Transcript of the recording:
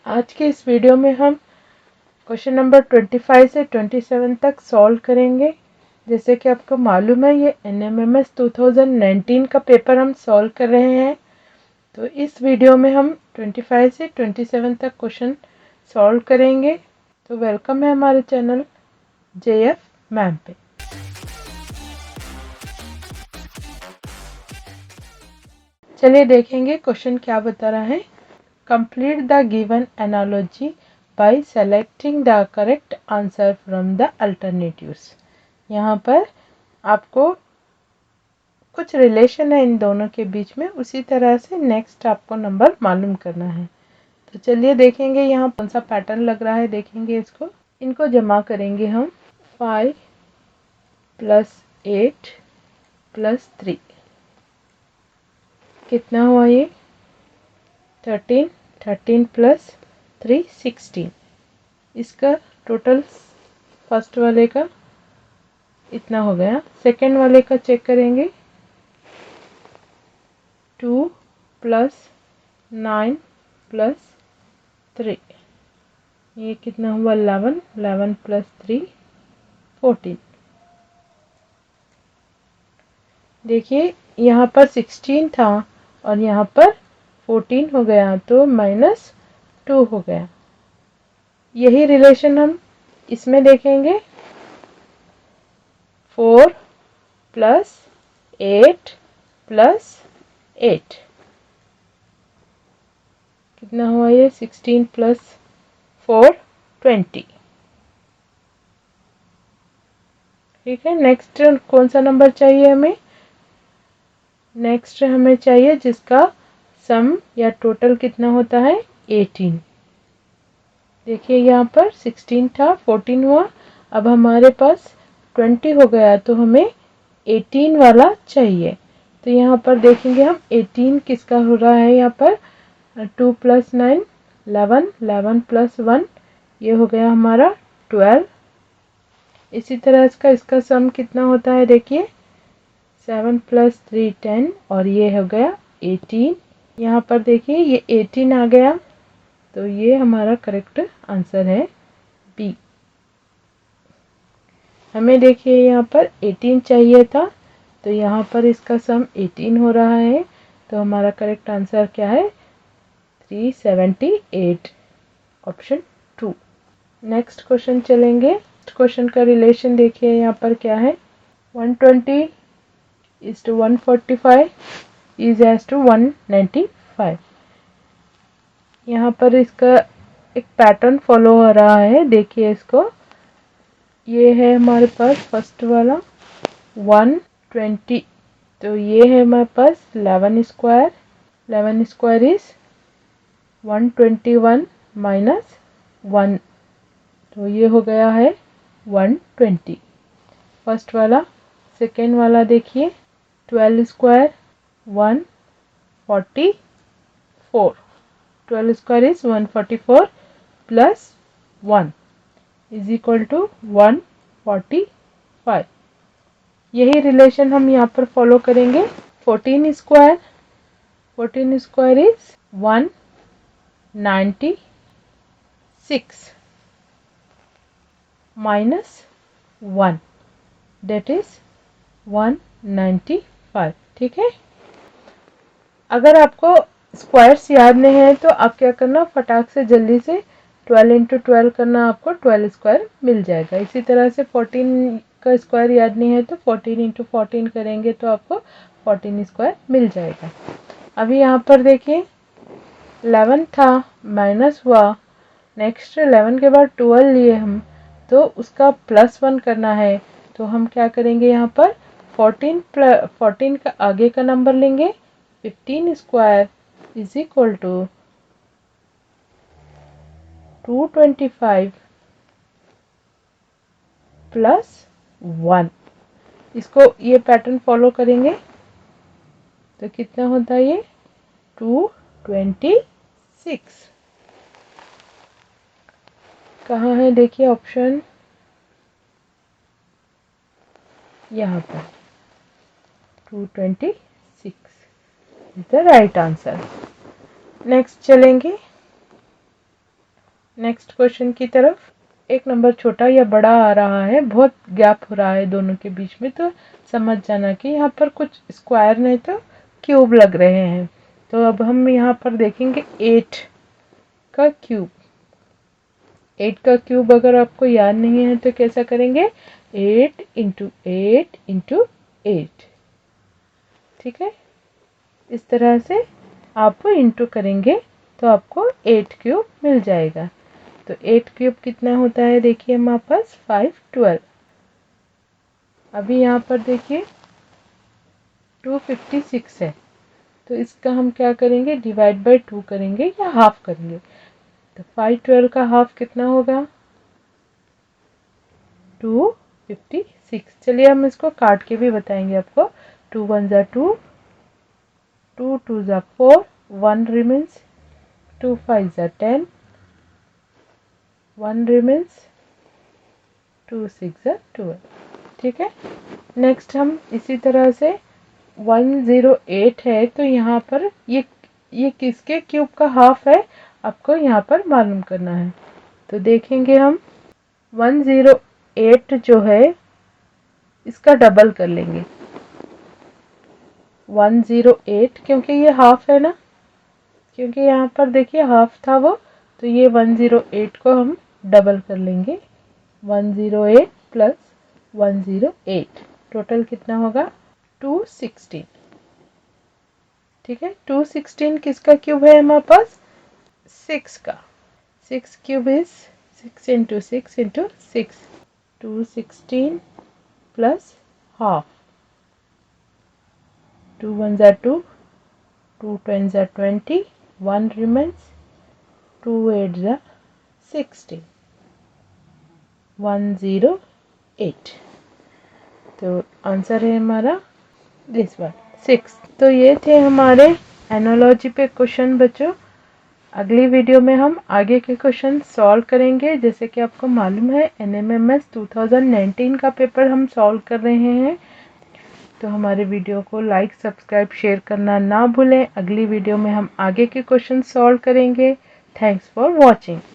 आज के इस वीडियो में हम क्वेश्चन नंबर 25 से 27 तक सॉल्व करेंगे। जैसे कि आपको मालूम है ये NMMS 2019 का पेपर हम सॉल्व कर रहे हैं। तो इस वीडियो में हम 25 से 27 तक क्वेश्चन सॉल्व करेंगे। तो वेलकम है हमारे चैनल JF मैम पे। चलिए देखेंगे क्वेश्चन क्या बता रहा है। Complete the given analogy by selecting the correct answer from the alternatives। यहाँ पर आपको कुछ रिलेशन है इन दोनों के बीच में, उसी तरह से नेक्स्ट आपको नंबर मालूम करना है। तो चलिए देखेंगे यहाँ कौन सा पैटर्न लग रहा है। देखेंगे इनको जमा करेंगे हम। 5 + 8 + 3 कितना हुआ ये 13 13 + 3 16। इसका टोटल फर्स्ट वाले का इतना हो गया। सेकंड वाले का चेक करेंगे। 2 + 9 + 3 ये कितना हुआ 11 11 + 3 14। देखिए यहाँ पर 16 था और यहाँ पर 14 हो गया, तो -2 हो गया। यही रिलेशन हम इसमें देखेंगे। 4 + 8 + 8 कितना हुआ ये 16 + 4 20। ठीक है, नेक्स्ट कौन सा नंबर चाहिए हमें। नेक्स्ट हमें चाहिए जिसका सम या टोटल कितना होता है 18। देखिए यहाँ पर 16 था, 14 हुआ, अब हमारे पास 20 हो गया, तो हमें 18 वाला चाहिए। तो यहाँ पर देखेंगे हम 18 किसका हो रहा है। यहाँ पर 2 + 9 11 11 + 1 ये हो गया हमारा 12। इसी तरह इसका सम कितना होता है। देखिए 7 + 3 10 और ये हो गया 18। यहाँ पर देखिए ये 18 आ गया, तो ये हमारा करेक्ट आंसर है बी। हमें देखिए यहाँ पर 18 चाहिए था, तो यहाँ पर इसका सम 18 हो रहा है, तो हमारा करेक्ट आंसर क्या है 378 ऑप्शन 2। नेक्स्ट क्वेश्चन चलेंगे। क्वेश्चन का रिलेशन देखिए यहाँ पर क्या है। 120 = 145 = 195। यहाँ पर इसका एक पैटर्न फॉलो हो रहा है। देखिए ये है हमारे पास फर्स्ट वाला 120, तो ये है हमारे पास 11 स्क्वायर। 11 स्क्वायर इज 121 - 1, तो ये हो गया है 120 फर्स्ट वाला। सेकेंड वाला देखिए 12 स्क्वायर 144। 12 square is 144 + 1 = 145। यही रिलेशन हम यहाँ पर फॉलो करेंगे। 14 स्क्वायर इज 196 -1 दैट इज 195। ठीक है, अगर आपको स्क्वायर्स याद नहीं है तो आप क्या करना, फटाक से जल्दी से 12 × 12 करना, आपको 12 स्क्वायर मिल जाएगा। इसी तरह से 14 का स्क्वायर याद नहीं है तो 14 × 14 करेंगे तो आपको 14 स्क्वायर मिल जाएगा। अभी यहाँ पर देखिए 11 था, माइनस हुआ, नेक्स्ट 11 के बाद 12 लिए हम, तो उसका +1 करना है। तो हम क्या करेंगे, यहाँ पर 14 का आगे का नंबर लेंगे। 15 स्क्वायर = 225 + 1। इसको ये पैटर्न फॉलो करेंगे तो कितना होता है ये 226। कहाँ है देखिए ऑप्शन, यहाँ पर 226 is the right answer. Next चलेंगे। नेक्स्ट क्वेश्चन की तरफ। एक नंबर छोटा या बड़ा आ रहा है, बहुत गैप हो रहा है दोनों के बीच में, तो समझ जाना कि यहाँ पर कुछ स्क्वायर नहीं तो क्यूब लग रहे हैं। तो अब हम यहाँ पर देखेंगे 8 का क्यूब। 8 का क्यूब अगर आपको याद नहीं है तो कैसा करेंगे, 8 इंटू 8 इंटू 8। ठीक है, इस तरह से आप इंटू करेंगे तो आपको 8 क्यूब मिल जाएगा। तो 8 क्यूब कितना होता है, देखिए हमारे पास 5 12। अभी यहाँ पर देखिए 256 है, तो इसका हम क्या करेंगे, डिवाइड बाय 2 करेंगे या हाफ करेंगे। तो 5 12 का हाफ कितना होगा, 256। चलिए हम इसको काट के भी बताएंगे आपको। 2 1 ज़ा 2, 2 2 ज़ा 4, 1 रिमेन्स, 2 5 ज़ा 10, 1 रिमेन्स, 2 6 ज़ा 12। ठीक है, नेक्स्ट हम इसी तरह से 108 है, तो यहाँ पर ये किसके क्यूब का हाफ है आपको यहाँ पर मालूम करना है। तो देखेंगे हम 108 जो है इसका डबल कर लेंगे। 108 क्योंकि ये हाफ है ना, क्योंकि यहाँ पर देखिए हाफ था वो, तो ये 108 को हम डबल कर लेंगे। 108 प्लस 108 टोटल कितना होगा, 216। ठीक है, 216 किसका क्यूब है हमारे पास, 6 का। 6 cube is 6 into 6 into 6, 216 plus half. 2 1 ज़ा 2, 2 10 ज़ा 20, 1 रिमेन्स, 2 8 ज़ा 16, 108। तो आंसर है हमारा दिस वन 6। तो ये थे हमारे एनालॉजी पे क्वेश्चन बच्चों। अगली वीडियो में हम आगे के क्वेश्चन सॉल्व करेंगे। जैसे कि आपको मालूम है NMMS 2019 का पेपर हम सॉल्व कर रहे हैं। तो हमारे वीडियो को लाइक सब्सक्राइब शेयर करना ना भूलें। अगली वीडियो में हम आगे के क्वेश्चन सॉल्व करेंगे। Thanks for watching.